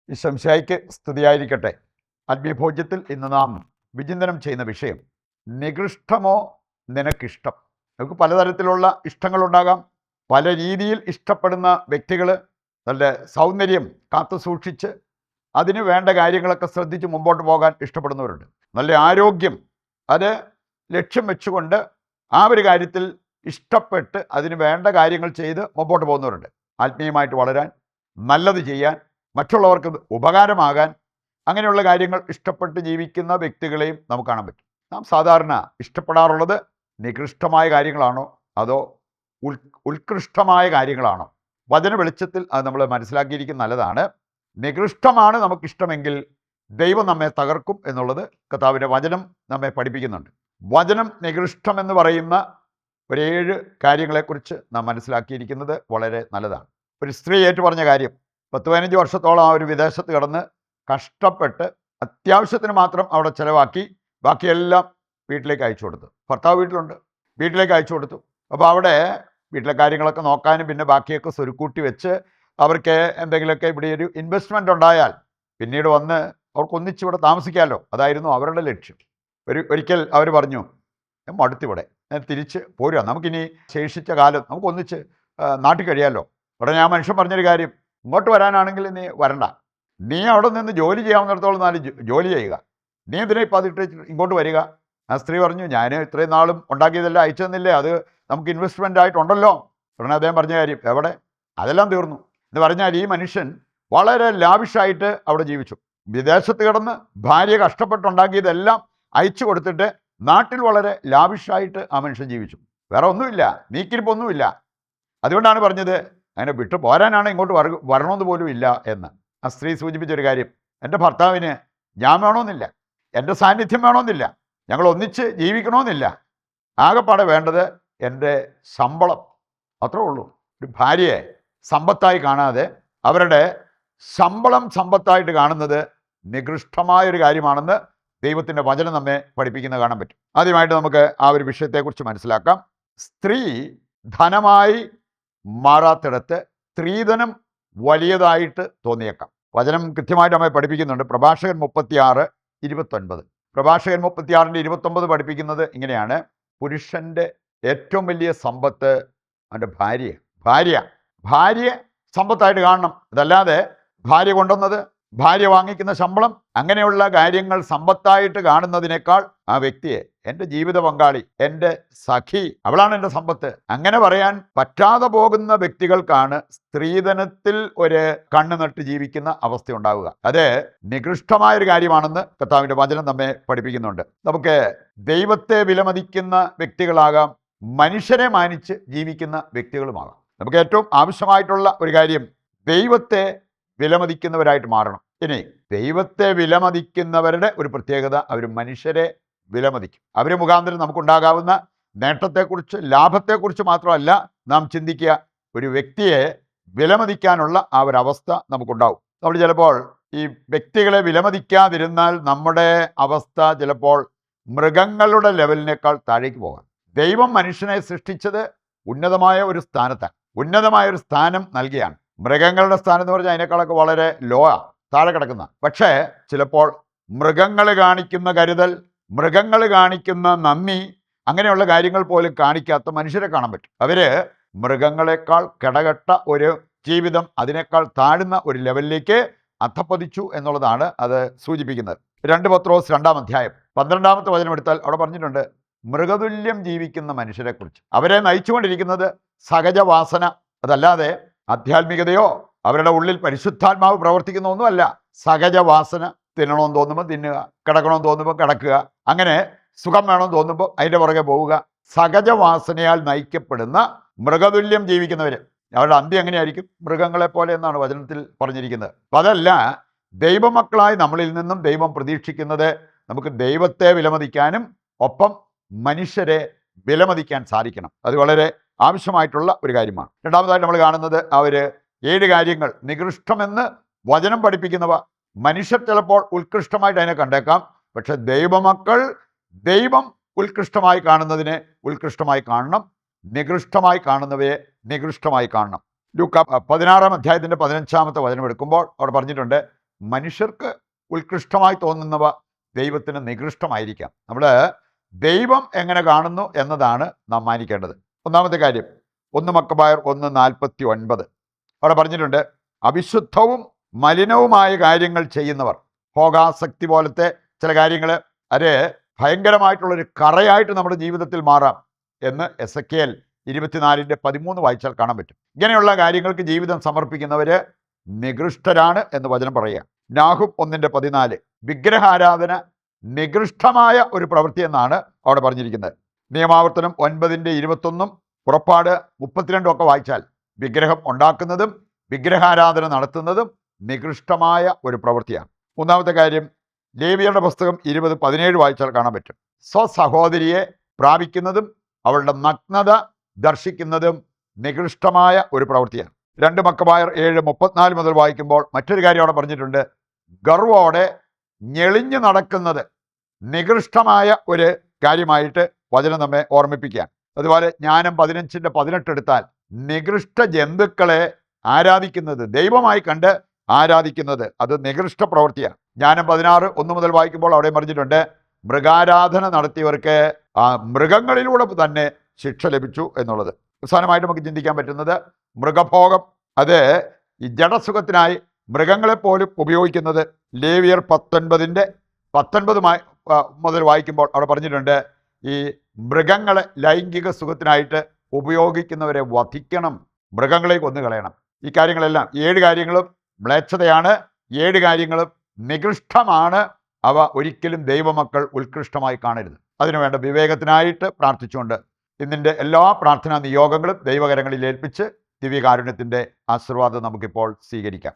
ഈശംശായിക്ക് സ്തുതിയായിരിക്കട്ടെ. ആത്മീയഭോജ്യത്തിൽ ഇന്ന് നാം വിചിന്തനം ചെയ്യുന്ന വിഷയം നികൃഷ്ടമോ നിനക്കിഷ്ടം. നമുക്ക് പലതരത്തിലുള്ള ഇഷ്ടങ്ങളുണ്ടാകാം. പല രീതിയിൽ ഇഷ്ടപ്പെടുന്ന വ്യക്തികൾ നല്ല സൗന്ദര്യം കാത്തു സൂക്ഷിച്ച് അതിന് വേണ്ട കാര്യങ്ങളൊക്കെ ശ്രദ്ധിച്ച് മുമ്പോട്ട് പോകാൻ ഇഷ്ടപ്പെടുന്നവരുണ്ട്. നല്ല ആരോഗ്യം അത് ലക്ഷ്യം വെച്ചുകൊണ്ട് ആ ഒരു കാര്യത്തിൽ ഇഷ്ടപ്പെട്ട് അതിന് വേണ്ട കാര്യങ്ങൾ ചെയ്ത് മുമ്പോട്ട് പോകുന്നവരുണ്ട്. ആത്മീയമായിട്ട് വളരാൻ, നല്ലത് ചെയ്യാൻ, മറ്റുള്ളവർക്ക് ഉപകാരമാകാൻ, അങ്ങനെയുള്ള കാര്യങ്ങൾ ഇഷ്ടപ്പെട്ട് ജീവിക്കുന്ന വ്യക്തികളെയും നമുക്ക് കാണാൻ പറ്റും. നാം സാധാരണ ഇഷ്ടപ്പെടാറുള്ളത് നികൃഷ്ടമായ കാര്യങ്ങളാണോ അതോ ഉത്കൃഷ്ടമായ കാര്യങ്ങളാണോ? വചന വെളിച്ചത്തിൽ അത് നമ്മൾ മനസ്സിലാക്കിയിരിക്കുന്ന നല്ലതാണ്. നികൃഷ്ടമാണ് നമുക്കിഷ്ടമെങ്കിൽ ദൈവം നമ്മെ തകർക്കും എന്നുള്ളത് കർത്താവിൻ്റെ വചനം നമ്മെ പഠിപ്പിക്കുന്നുണ്ട്. വചനം നികൃഷ്ടം എന്ന് പറയുന്ന ഒരു 7 കാര്യങ്ങളെക്കുറിച്ച് നാം മനസ്സിലാക്കിയിരിക്കുന്നത് വളരെ നല്ലതാണ്. ഒരു സ്ത്രീ ഏറ്റുപറഞ്ഞ കാര്യം, 10-15 വർഷത്തോളം ആ ഒരു വിദേശത്ത് കിടന്ന് കഷ്ടപ്പെട്ട് അത്യാവശ്യത്തിന് മാത്രം അവിടെ ചിലവാക്കി, ബാക്കിയെല്ലാം വീട്ടിലേക്ക് അയച്ചു കൊടുത്തു. ഭർത്താവ് വീട്ടിലുണ്ട്, വീട്ടിലേക്ക് അയച്ചു കൊടുത്തു. അപ്പോൾ അവിടെ വീട്ടിലെ കാര്യങ്ങളൊക്കെ നോക്കാനും പിന്നെ ബാക്കിയൊക്കെ സ്വരുക്കൂട്ടി വെച്ച് അവർക്ക് എന്തെങ്കിലുമൊക്കെ ഇവിടെ ഒരു ഇൻവെസ്റ്റ്മെൻ്റ് ഉണ്ടായാൽ പിന്നീട് വന്ന് അവർക്ക് ഒന്നിച്ചിവിടെ താമസിക്കാമല്ലോ. അതായിരുന്നു അവരുടെ ലക്ഷ്യം. ഒരിക്കൽ അവർ പറഞ്ഞു, മടുത്തിവിടെ, ഞാൻ തിരിച്ച് പോരുക, നമുക്കിനി ശേഷിച്ച കാലം നമുക്ക് ഒന്നിച്ച് നാട്ടിൽ കഴിയാമല്ലോ. ഉടനെ ആ മനുഷ്യൻ പറഞ്ഞൊരു കാര്യം, ഇങ്ങോട്ട് വരാനാണെങ്കിൽ നീ വരണ്ട, നീ അവിടെ നിന്ന് ജോലി ചെയ്യാവുന്നിടത്തോളം നാല് ജോലി ചെയ്യുക, നീ എന്തിനാ ഇപ്പം അതിട്ട് ഇങ്ങോട്ട് വരിക. ആ സ്ത്രീ പറഞ്ഞു, ഞാൻ ഇത്രയും നാളും ഉണ്ടാക്കിയതെല്ലാം അയച്ചു തന്നില്ലേ, അത് നമുക്ക് ഇൻവെസ്റ്റ്മെൻ്റ് ആയിട്ടുണ്ടല്ലോ. ഉടനെ അദ്ദേഹം പറഞ്ഞ കാര്യം, എവിടെ, അതെല്ലാം തീർന്നു എന്ന് പറഞ്ഞാൽ ഈ മനുഷ്യൻ വളരെ ലാവിഷായിട്ട് അവിടെ ജീവിച്ചു. വിദേശത്ത് കിടന്ന് ഭാര്യ കഷ്ടപ്പെട്ടുണ്ടാക്കിയതെല്ലാം അയച്ചു കൊടുത്തിട്ട് നാട്ടിൽ വളരെ ലാവിഷായിട്ട് ആ മനുഷ്യൻ ജീവിച്ചു. വേറെ ഒന്നുമില്ല, നീക്കിരിപ്പൊന്നുമില്ല. അതുകൊണ്ടാണ് പറഞ്ഞത്, അങ്ങനെ വിട്ടു പോരാനാണ് ഇങ്ങോട്ട് വരണമെന്ന് പോലും ഇല്ല എന്ന്. ആ സ്ത്രീ സൂചിപ്പിച്ചൊരു കാര്യം, എൻ്റെ ഭർത്താവിന് ഞാൻ വേണമെന്നില്ല, എൻ്റെ സാന്നിധ്യം വേണമെന്നില്ല, ഞങ്ങൾ ഒന്നിച്ച് ജീവിക്കണമെന്നില്ല, ആകെപ്പാടെ വേണ്ടത് എൻ്റെ ശമ്പളം അത്രേ ഉള്ളൂ. ഒരു ഭാര്യയെ സമ്പത്തായി കാണാതെ അവരുടെ ശമ്പളം സമ്പത്തായിട്ട് കാണുന്നത് നികൃഷ്ടമായൊരു കാര്യമാണെന്ന് ദൈവത്തിൻ്റെ വചനം നമ്മെ പഠിപ്പിക്കുന്നത് കാണാൻ പറ്റും. ആദ്യമായിട്ട് നമുക്ക് ആ ഒരു വിഷയത്തെക്കുറിച്ച് മനസ്സിലാക്കാം. സ്ത്രീ ധനമായി മാറാത്തിടത്ത് സ്ത്രീധനം വലിയതായിട്ട് തോന്നിയേക്കാം. വചനം കൃത്യമായിട്ട് നമ്മെ പഠിപ്പിക്കുന്നുണ്ട്. പ്രഭാഷകൻ 36:29. പ്രഭാഷകൻ 36:29 പഠിപ്പിക്കുന്നത് ഇങ്ങനെയാണ്: പുരുഷൻ്റെ ഏറ്റവും വലിയ സമ്പത്ത് അവൻ്റെ ഭാര്യ സമ്പത്തായിട്ട് കാണണം. അതല്ലാതെ ഭാര്യ കൊണ്ടുവന്നത്, ഭാര്യ വാങ്ങിക്കുന്ന ശമ്പളം, അങ്ങനെയുള്ള കാര്യങ്ങൾ സമ്പത്തായിട്ട് കാണുന്നതിനേക്കാൾ ആ വ്യക്തിയെ, എൻ്റെ ജീവിത പങ്കാളി, എൻ്റെ സഖി, അവളാണ് എൻ്റെ സമ്പത്ത്, അങ്ങനെ പറയാൻ പറ്റാതെ പോകുന്ന വ്യക്തികൾക്കാണ് സ്ത്രീധനത്തിൽ ഒരു കണ്ണ് നട്ട് ജീവിക്കുന്ന അവസ്ഥ ഉണ്ടാവുക. അത് നികൃഷ്ടമായൊരു കാര്യമാണെന്ന് കർത്താവിൻ്റെ വചനം നമ്മെ പഠിപ്പിക്കുന്നുണ്ട്. നമുക്ക് ദൈവത്തെ വിലമതിക്കുന്ന വ്യക്തികളാകാം, മനുഷ്യരെ മാനിച്ച് ജീവിക്കുന്ന വ്യക്തികളുമാകാം. നമുക്ക് ഏറ്റവും ആവശ്യമായിട്ടുള്ള ഒരു കാര്യം ദൈവത്തെ വിലമതിക്കുന്നവരായിട്ട് മാറണം. ഇനി ദൈവത്തെ വിലമതിക്കുന്നവരുടെ ഒരു പ്രത്യേകത, അവർ മനുഷ്യരെ വിലമതിക്കും. അവർ മുഖാന്തരം നമുക്കുണ്ടാകാവുന്ന നേട്ടത്തെക്കുറിച്ച്, ലാഭത്തെക്കുറിച്ച് മാത്രമല്ല നാം ചിന്തിക്കുക, ഒരു വ്യക്തിയെ വിലമതിക്കാനുള്ള ആ ഒരു അവസ്ഥ നമുക്കുണ്ടാവും. നമ്മൾ ചിലപ്പോൾ ഈ വ്യക്തികളെ വിലമതിക്കാതിരുന്നാൽ നമ്മുടെ അവസ്ഥ ചിലപ്പോൾ മൃഗങ്ങളുടെ ലെവലിനേക്കാൾ താഴേക്ക് പോകാം. ദൈവം മനുഷ്യനെ സൃഷ്ടിച്ചത് ഉന്നതമായ ഒരു സ്ഥാനത്താണ്, ഉന്നതമായ ഒരു സ്ഥാനം നൽകിയാണ്. മൃഗങ്ങളുടെ സ്ഥാനം എന്ന് പറഞ്ഞാൽ അതിനേക്കാളൊക്കെ വളരെ ലോ ആ, താഴെ കിടക്കുന്ന. പക്ഷേ ചിലപ്പോൾ മൃഗങ്ങൾ കാണിക്കുന്ന കരുതൽ, മൃഗങ്ങൾ കാണിക്കുന്ന നന്ദി, അങ്ങനെയുള്ള കാര്യങ്ങൾ പോലും കാണിക്കാത്ത മനുഷ്യരെ കാണാൻ പറ്റും. അവർ മൃഗങ്ങളെക്കാൾ കിടകെട്ട ഒരു ജീവിതം, അതിനേക്കാൾ താഴ്ന്ന ഒരു ലെവലിലേക്ക് അധപ്പതിച്ചു എന്നുള്ളതാണ് അത് സൂചിപ്പിക്കുന്നത്. 2 പത്രോസ് 2-ാം അധ്യായം 12-ാമത്തെ വചനം എടുത്താൽ അവിടെ പറഞ്ഞിട്ടുണ്ട്, മൃഗതുല്യം ജീവിക്കുന്ന മനുഷ്യരെക്കുറിച്ച്. അവരെ നയിച്ചുകൊണ്ടിരിക്കുന്നത് സഹജവാസന, അതല്ലാതെ ആധ്യാത്മികതയോ അവരുടെ ഉള്ളിൽ പരിശുദ്ധാത്മാവ് പ്രവർത്തിക്കുന്ന ഒന്നുമല്ല. സഹജവാസന, തിന്നണമെന്ന് തോന്നുമ്പോൾ തിന്നുക, കിടക്കണമെന്ന് തോന്നുമ്പോൾ കിടക്കുക, അങ്ങനെ സുഖം വേണമെന്ന് തോന്നുമ്പോൾ അതിൻ്റെ പുറകെ പോവുക. സഹജവാസനയാൽ നയിക്കപ്പെടുന്ന മൃഗതുല്യം ജീവിക്കുന്നവർ, അവരുടെ അന്ത്യം എങ്ങനെയായിരിക്കും? മൃഗങ്ങളെപ്പോലെ എന്നാണ് വചനത്തിൽ പറഞ്ഞിരിക്കുന്നത്. അപ്പം അതല്ല, ദൈവമക്കളായി നമ്മളിൽ നിന്നും ദൈവം പ്രതീക്ഷിക്കുന്നത് നമുക്ക് ദൈവത്തെ വിലമതിക്കാനും ഒപ്പം മനുഷ്യരെ വിലമതിക്കാൻ സാധിക്കണം. അത് വളരെ ആവശ്യമായിട്ടുള്ള ഒരു കാര്യമാണ്. രണ്ടാമതായിട്ട് നമ്മൾ കാണുന്നത് ആ ഒരു 7 കാര്യങ്ങൾ നികൃഷ്ടമെന്ന് വചനം പഠിപ്പിക്കുന്നവ. മനുഷ്യർ ചിലപ്പോൾ ഉത്കൃഷ്ടമായിട്ട് അതിനെ കണ്ടേക്കാം, പക്ഷെ ദൈവമക്കൾ ദൈവം ഉത്കൃഷ്ടമായി കാണുന്നതിനെ ഉത്കൃഷ്ടമായി കാണണം, നികൃഷ്ടമായി കാണുന്നവയെ നികൃഷ്ടമായി കാണണം. ലൂക്ക 16-ാം അധ്യായത്തിൻ്റെ 15-ാമത്തെ വചനം എടുക്കുമ്പോൾ അവിടെ പറഞ്ഞിട്ടുണ്ട്, മനുഷ്യർക്ക് ഉത്കൃഷ്ടമായി തോന്നുന്നവ ദൈവത്തിന് നികൃഷ്ടമായിരിക്കാം. നമ്മൾ ദൈവം എങ്ങനെ കാണുന്നു എന്നതാണ് നാം മാനിക്കേണ്ടത്. ഒന്നാമത്തെ കാര്യം 1 മക്കബായർ 1:49 അവിടെ പറഞ്ഞിട്ടുണ്ട്, അവിശുദ്ധവും മലിനവുമായ കാര്യങ്ങൾ ചെയ്യുന്നവർ, ഭോഗാസക്തി പോലത്തെ ചില കാര്യങ്ങൾ, അത് ഭയങ്കരമായിട്ടുള്ളൊരു കറയായിട്ട് നമ്മുടെ ജീവിതത്തിൽ മാറാം എന്ന് എസെക്കിയേൽ 24:13 വായിച്ചാൽ കാണാൻ പറ്റും. ഇങ്ങനെയുള്ള കാര്യങ്ങൾക്ക് ജീവിതം സമർപ്പിക്കുന്നവർ നികൃഷ്ടരാണ് എന്ന് വചനം പറയുക. നാഹും 1:14 വിഗ്രഹാരാധന നികൃഷ്ടമായ ഒരു പ്രവൃത്തി എന്നാണ് അവിടെ പറഞ്ഞിരിക്കുന്നത്. നിയമാവർത്തനം 9:21 പുറപ്പാട് 32 ഒക്കെ വായിച്ചാൽ വിഗ്രഹം ഉണ്ടാക്കുന്നതും വിഗ്രഹാരാധന നടത്തുന്നതും നികൃഷ്ടമായ ഒരു പ്രവൃത്തിയാണ്. മൂന്നാമത്തെ കാര്യം ലേവ്യരുടെ പുസ്തകം 20:17 വായിച്ചാൽ കാണാൻ പറ്റും. സ്വസഹോദരിയെ പ്രാപിക്കുന്നതും അവളുടെ നഗ്നത ദർശിക്കുന്നതും നികൃഷ്ടമായ ഒരു പ്രവൃത്തിയാണ്. 2 മക്കബായർ 7:34 മുതൽ വായിക്കുമ്പോൾ മറ്റൊരു കാര്യം അവിടെ പറഞ്ഞിട്ടുണ്ട്, ഗർവോടെ ഞെളിഞ്ഞു നടക്കുന്നത് നികൃഷ്ടമായ ഒരു കാര്യമായിട്ട് വചനം നമ്മെ ഓർമ്മിപ്പിക്കുകയാണ്. അതുപോലെ ജ്ഞാനം 15:18 എടുത്താൽ നികൃഷ്ട ജന്തുക്കളെ ആരാധിക്കുന്നത്, ദൈവമായി കണ്ട് ആരാധിക്കുന്നത്, അത് നികൃഷ്ട പ്രവൃത്തിയാണ്. ജ്ഞാനം 16:1 മുതൽ വായിക്കുമ്പോൾ അവിടെ പറഞ്ഞിട്ടുണ്ട്, മൃഗാരാധന നടത്തിയവർക്ക് ആ മൃഗങ്ങളിലൂടെ തന്നെ ശിക്ഷ ലഭിച്ചു എന്നുള്ളത്. അവസാനമായിട്ട് നമുക്ക് ചിന്തിക്കാൻ പറ്റുന്നത് മൃഗഭോഗം, അത് ഈ ജഡസുഖത്തിനായി മൃഗങ്ങളെപ്പോലും ഉപയോഗിക്കുന്നത്. ലേവ്യർ 19:19 മുതൽ വായിക്കുമ്പോൾ അവിടെ പറഞ്ഞിട്ടുണ്ട്, ഈ മൃഗങ്ങളെ ലൈംഗിക സുഖത്തിനായിട്ട് ഉപയോഗിക്കുന്നവരെ വധിക്കണം, മൃഗങ്ങളെ കൊന്നുകളയണം. ഈ കാര്യങ്ങളെല്ലാം 7 കാര്യങ്ങളും മ്ലേച്ഛതയാണ്, 7 കാര്യങ്ങളും നികൃഷ്ടമാണ്. അവ ഒരിക്കലും ദൈവമക്കൾ ഉത്കൃഷ്ടമായി കാണരുത്. അതിനുവേണ്ട വിവേകത്തിനായിട്ട് പ്രാർത്ഥിച്ചുകൊണ്ട് ഇന്നിൻ്റെ എല്ലാ പ്രാർത്ഥനാ നിയോഗങ്ങളും ദൈവകരങ്ങളിൽ ഏൽപ്പിച്ച് ദിവ്യകാരുണ്യത്തിൻ്റെ ആശീർവാദം നമുക്കിപ്പോൾ സ്വീകരിക്കാം.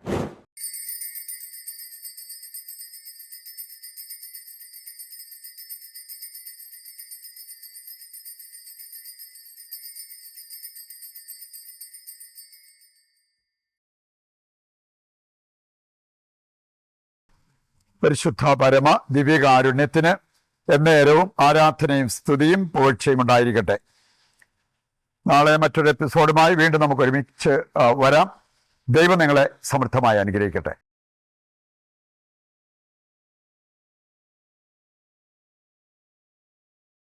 പരിശുദ്ധ പരമ ദിവ്യകാരുണ്യത്തിന് എന്നേരവും ആരാധനയും സ്തുതിയും പുകഴ്ചയും ഉണ്ടായിരിക്കട്ടെ. നാളെ മറ്റൊരു എപ്പിസോഡുമായി വീണ്ടും നമുക്ക് ഒരുമിച്ച് വരാം. ദൈവം നിങ്ങളെ സമൃദ്ധമായി അനുഗ്രഹിക്കട്ടെ.